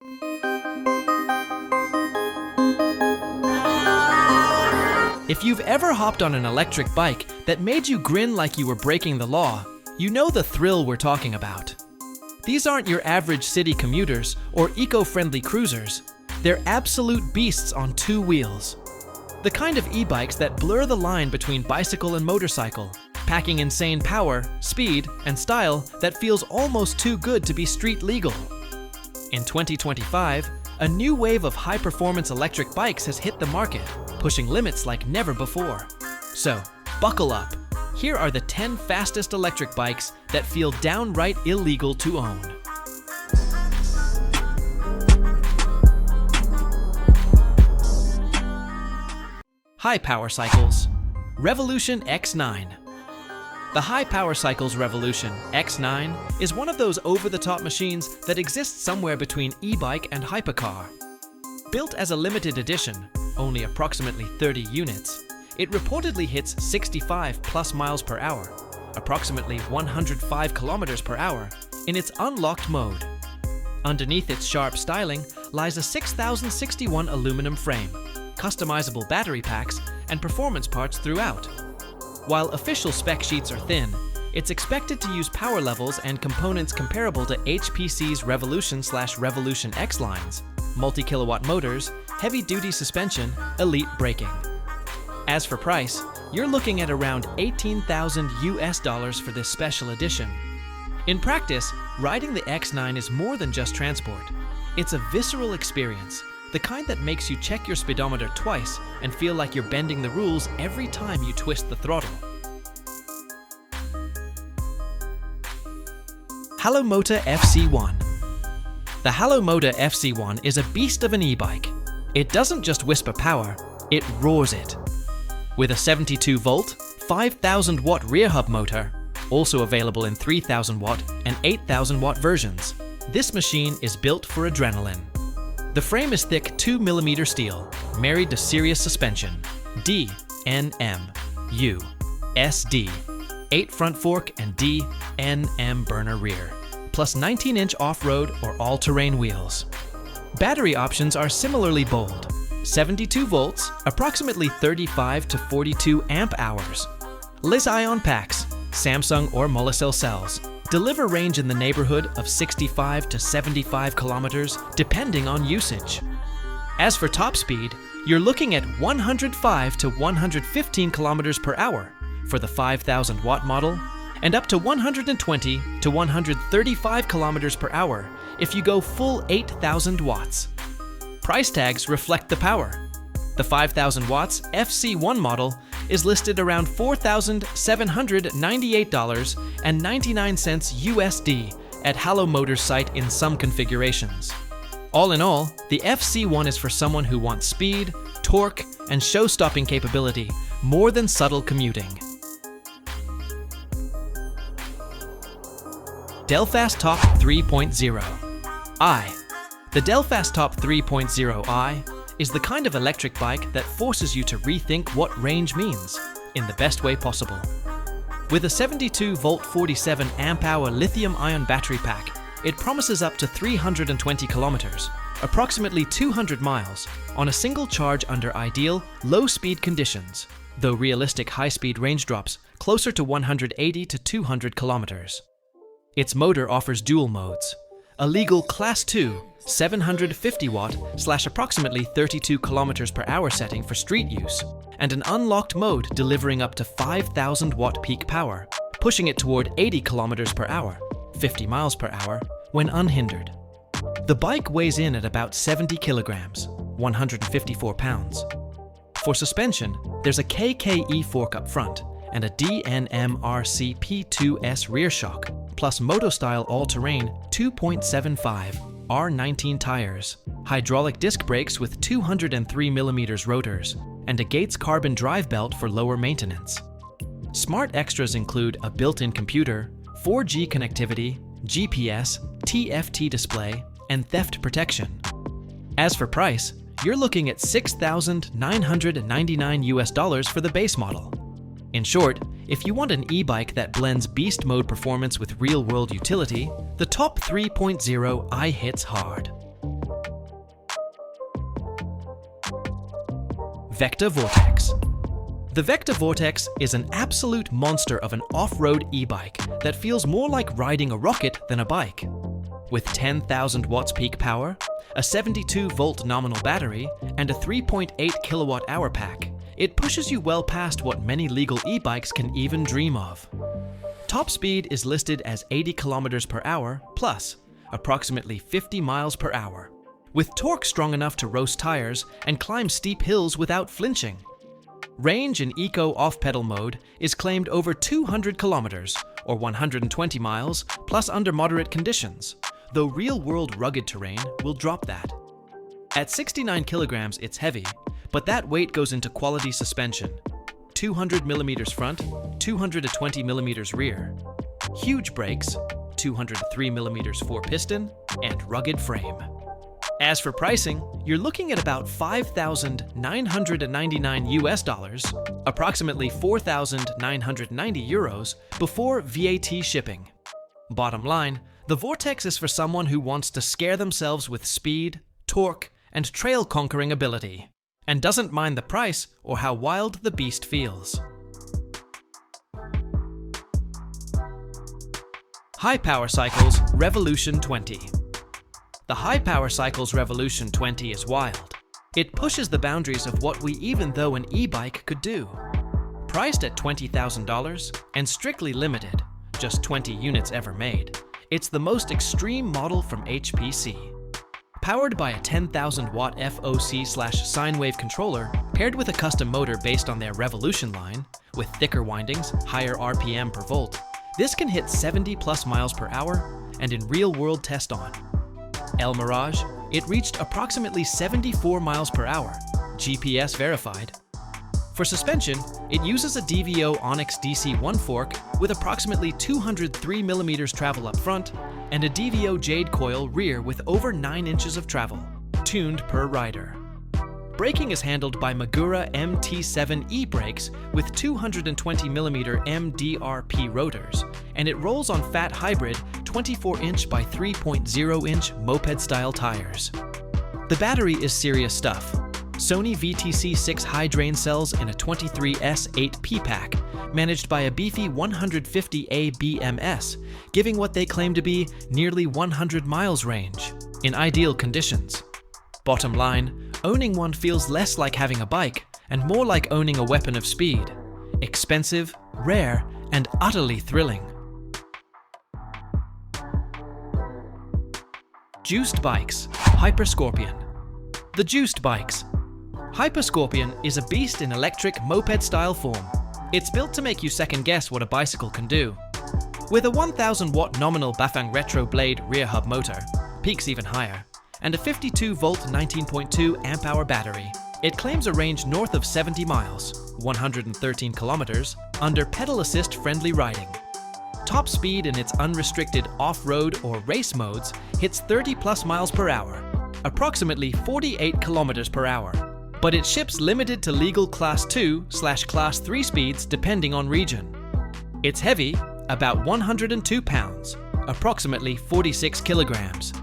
If you've ever hopped on an electric bike that made you grin like you were breaking the law, you know the thrill we're talking about. These aren't your average city commuters or eco-friendly cruisers. They're absolute beasts on two wheels. The kind of e-bikes that blur the line between bicycle and motorcycle, packing insane power, speed, and style that feels almost too good to be street legal. In 2025, a new wave of high-performance electric bikes has hit the market, pushing limits like never before. So, buckle up. Here are the 10 fastest electric bikes that feel downright illegal to own. High Power Cycles. Revolution X9. The High Power Cycles Revolution X9 is one of those over-the-top machines that exists somewhere between e-bike and hypercar. Built as a limited edition, only approximately 30 units, it reportedly hits 65 plus miles per hour, approximately 105 kilometers per hour, in its unlocked mode. Underneath its sharp styling lies a 6061 aluminum frame, customizable battery packs, and performance parts throughout. While official spec sheets are thin, it's expected to use power levels and components comparable to HPC's Revolution/Revolution X lines, multi-kilowatt motors, heavy-duty suspension, elite braking. As for price, you're looking at around $18,000 for this special edition. In practice, riding the X9 is more than just transport. It's a visceral experience, the kind that makes you check your speedometer twice and feel like you're bending the rules every time you twist the throttle. Hallomotor FC-1. The Hallomotor FC-1 is a beast of an e-bike. It doesn't just whisper power, it roars it. With a 72-volt, 5,000-watt rear hub motor, also available in 3,000-watt and 8,000-watt versions, this machine is built for adrenaline. The frame is thick 2mm steel, married to Sirius suspension, D, N, M, U, SD, 8 front fork and D, N, M burner rear, plus 19-inch off-road or all-terrain wheels. Battery options are similarly bold. 72 volts, approximately 35 to 42 amp hours. Lithium-ion packs, Samsung or Molicel cells, deliver range in the neighborhood of 65 to 75 kilometers depending on usage. As for top speed, you're looking at 105 to 115 kilometers per hour for the 5,000-watt model, and up to 120 to 135 kilometers per hour if you go full 8,000 watts. Price tags reflect the power. The 5,000 watts FC-1 model is listed around $4,798.99 USD at Hallomotor's site in some configurations. All in all, the FC-1 is for someone who wants speed, torque, and show-stopping capability more than subtle commuting. Delfast Top 3.0 I. The Delfast Top 3.0 I is the kind of electric bike that forces you to rethink what range means in the best way possible. With a 72-volt 47 amp-hour lithium-ion battery pack, it promises up to 320 kilometers, approximately 200 miles, on a single charge under ideal, low-speed conditions, though realistic high-speed range drops closer to 180 to 200 kilometers. Its motor offers dual modes: a legal Class 2 750-watt / approximately 32 kilometers per hour setting for street use, and an unlocked mode delivering up to 5,000-watt peak power, pushing it toward 80 kilometers per hour, 50 miles per hour, when unhindered. The bike weighs in at about 70 kilograms, 154 pounds. For suspension, there's a KKE fork up front and a DNMRC P2S rear shock, plus moto-style all-terrain 2.75 R19 tires, hydraulic disc brakes with 203mm rotors, and a Gates carbon drive belt for lower maintenance. Smart extras include a built-in computer, 4G connectivity, GPS, TFT display, and theft protection. As for price, you're looking at $6,999 for the base model. In short, if you want an e-bike that blends beast mode performance with real-world utility, the Top 3.0 I hits hard. Vector Vortex. The Vector Vortex is an absolute monster of an off-road e-bike that feels more like riding a rocket than a bike. With 10,000 watts peak power, a 72-volt nominal battery, and a 3.8 kilowatt-hour pack, it pushes you well past what many legal e-bikes can even dream of. Top speed is listed as 80 kilometers per hour plus, approximately 50 miles per hour, with torque strong enough to roast tires and climb steep hills without flinching. Range in eco off-pedal mode is claimed over 200 kilometers, or 120 miles, plus under moderate conditions, though real-world rugged terrain will drop that. At 69 kilograms, it's heavy, but that weight goes into quality suspension. 200 millimeters front, 220 millimeters rear. Huge brakes, 203 millimeters fore-piston, and rugged frame. As for pricing, you're looking at about $5,999, approximately 4,990 euros, before VAT shipping. Bottom line, the Vortex is for someone who wants to scare themselves with speed, torque, and trail-conquering ability, and doesn't mind the price or how wild the beast feels. HyperScorpion Revolution 20. The HyperScorpion Revolution 20 is wild. It pushes the boundaries of what we even though an e-bike could do. Priced at $20,000 and strictly limited, just 20 units ever made, it's the most extreme model from HPC. Powered by a 10,000-watt FOC/sine wave controller paired with a custom motor based on their Revolution line, with thicker windings, higher RPM per volt, this can hit 70 plus miles per hour and in real-world test on El Mirage, it reached approximately 74 miles per hour, GPS verified. For suspension, it uses a DVO Onyx DC1 fork with approximately 203 millimeters travel up front and a DVO Jade coil rear with over 9 inches of travel, tuned per rider. Braking is handled by Magura MT7 e-brakes with 220mm MDRP rotors, and it rolls on fat hybrid 24-inch by 3.0-inch moped-style tires. The battery is serious stuff. Sony VTC6 high-drain cells in a 23S8P pack, managed by a beefy 150A BMS, giving what they claim to be nearly 100 miles range, in ideal conditions. Bottom line, owning one feels less like having a bike and more like owning a weapon of speed. Expensive, rare, and utterly thrilling. Juiced Bikes, HyperScorpion. The Juiced Bikes. HyperScorpion is a beast in electric moped-style form. It's built to make you second-guess what a bicycle can do. With a 1,000-watt nominal Bafang Retro Blade rear hub motor, peaks even higher, and a 52-volt 19.2 amp-hour battery, it claims a range north of 70 miles, 113 kilometers, under pedal assist-friendly riding. Top speed in its unrestricted off-road or race modes hits 30 plus miles per hour, approximately 48 kilometers per hour. But it ships limited to legal Class 2/Class 3 speeds depending on region. It's heavy, about 102 pounds, approximately 46 kilograms.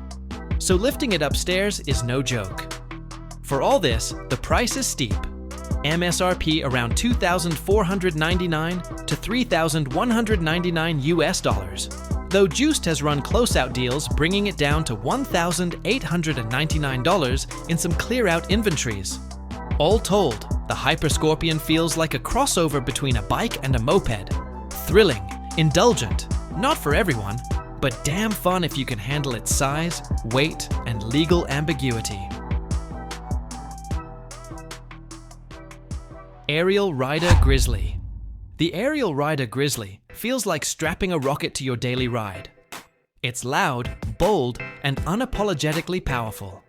So lifting it upstairs is no joke. For all this, the price is steep. MSRP around $2,499 to $3,199 though Juiced has run closeout deals bringing it down to $1,899 in some clear-out inventories. All told, the HyperScorpion feels like a crossover between a bike and a moped. Thrilling, indulgent, not for everyone, but damn fun if you can handle its size, weight, and legal ambiguity. Ariel Rider Grizzly. The Ariel Rider Grizzly feels like strapping a rocket to your daily ride. It's loud, bold, and unapologetically powerful.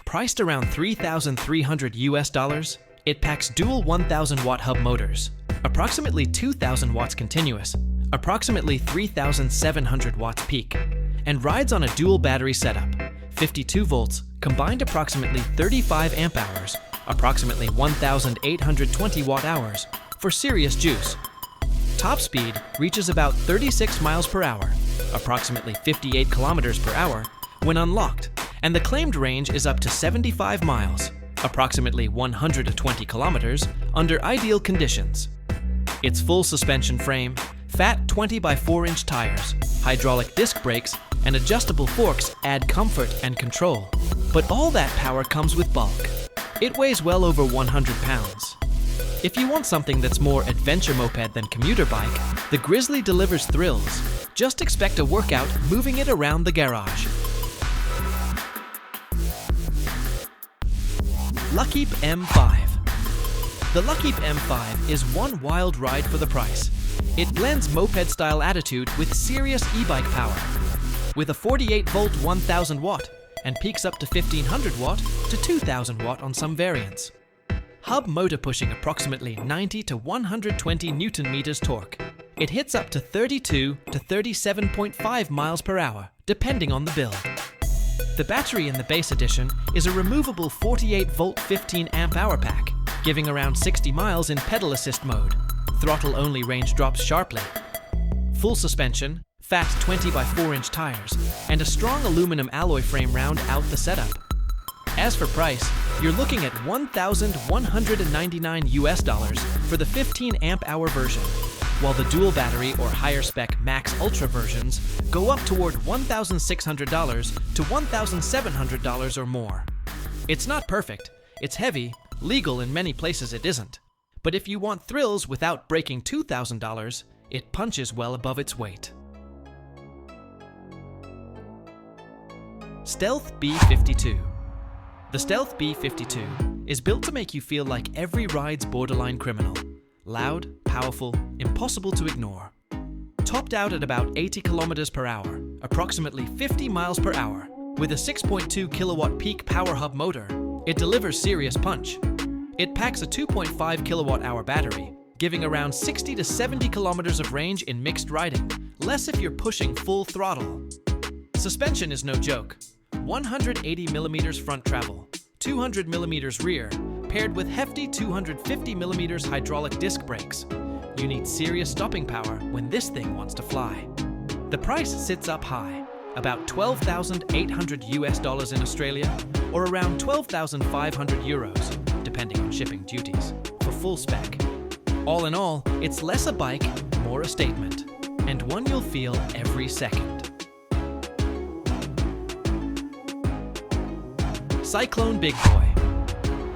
Priced around $3,300, it packs dual 1,000-watt hub motors, approximately 2,000 watts continuous, approximately 3,700 watts peak, and rides on a dual battery setup, 52 volts, combined approximately 35 amp hours, approximately 1,820 watt hours, for serious juice. Top speed reaches about 36 miles per hour, approximately 58 kilometers per hour, when unlocked, and the claimed range is up to 75 miles, approximately 120 kilometers, under ideal conditions. Its full suspension frame, fat 20 by 4-inch tires, hydraulic disc brakes, and adjustable forks add comfort and control. But all that power comes with bulk. It weighs well over 100 pounds. If you want something that's more adventure moped than commuter bike, the Grizzly delivers thrills. Just expect a workout moving it around the garage. Luckeep M5. The Luckeep M5 is one wild ride for the price. It blends moped-style attitude with serious e-bike power. With a 48-volt 1000 watt and peaks up to 1500 watt to 2000 watt on some variants. Hub motor pushing approximately 90 to 120 Newton meters torque. It hits up to 32 to 37.5 miles per hour, depending on the build. The battery in the base edition is a removable 48-volt 15 amp hour pack, giving around 60 miles in pedal assist mode. Throttle-only range drops sharply. Full suspension, fat 20 by 4-inch tires, and a strong aluminum alloy frame round out the setup. As for price, you're looking at $1,199 US for the 15 amp hour version, while the dual battery or higher spec Max Ultra versions go up toward $1,600 to $1,700 or more. It's not perfect, it's heavy, legal in many places it isn't. But if you want thrills without breaking $2,000, it punches well above its weight. Stealth B52. The Stealth B52 is built to make you feel like every ride's borderline criminal. Loud, powerful, impossible to ignore. Topped out at about 80 kilometers per hour, approximately 50 miles per hour, with a 6.2 kilowatt peak power hub motor, it delivers serious punch. It packs a 2.5 kilowatt hour battery, giving around 60 to 70 kilometers of range in mixed riding, less if you're pushing full throttle. Suspension is no joke. 180 millimeters front travel, 200 millimeters rear, paired with hefty 250 millimeters hydraulic disc brakes. You need serious stopping power when this thing wants to fly. The price sits up high, about $12,800 US in Australia, or around 12,500 euros, depending on shipping duties, for full spec. All in all, it's less a bike, more a statement, and one you'll feel every second. Cyclone Big Boy.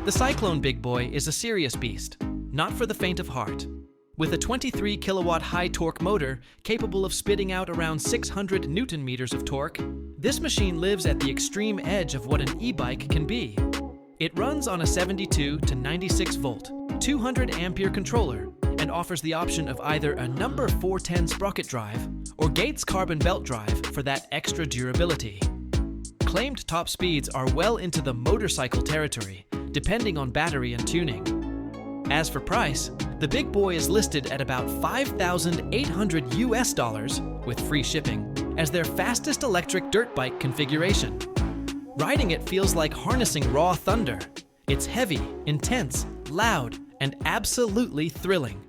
The Cyclone Big Boy is a serious beast, not for the faint of heart. With a 23 kilowatt high torque motor capable of spitting out around 600 Newton meters of torque, this machine lives at the extreme edge of what an e-bike can be. It runs on a 72 to 96 volt, 200 ampere controller and offers the option of either a number 410 sprocket drive or Gates carbon belt drive for that extra durability. Claimed top speeds are well into the motorcycle territory, depending on battery and tuning. As for price, the Big Boy is listed at about $5,800 US with free shipping as their fastest electric dirt bike configuration. Riding it feels like harnessing raw thunder. It's heavy, intense, loud, and absolutely thrilling.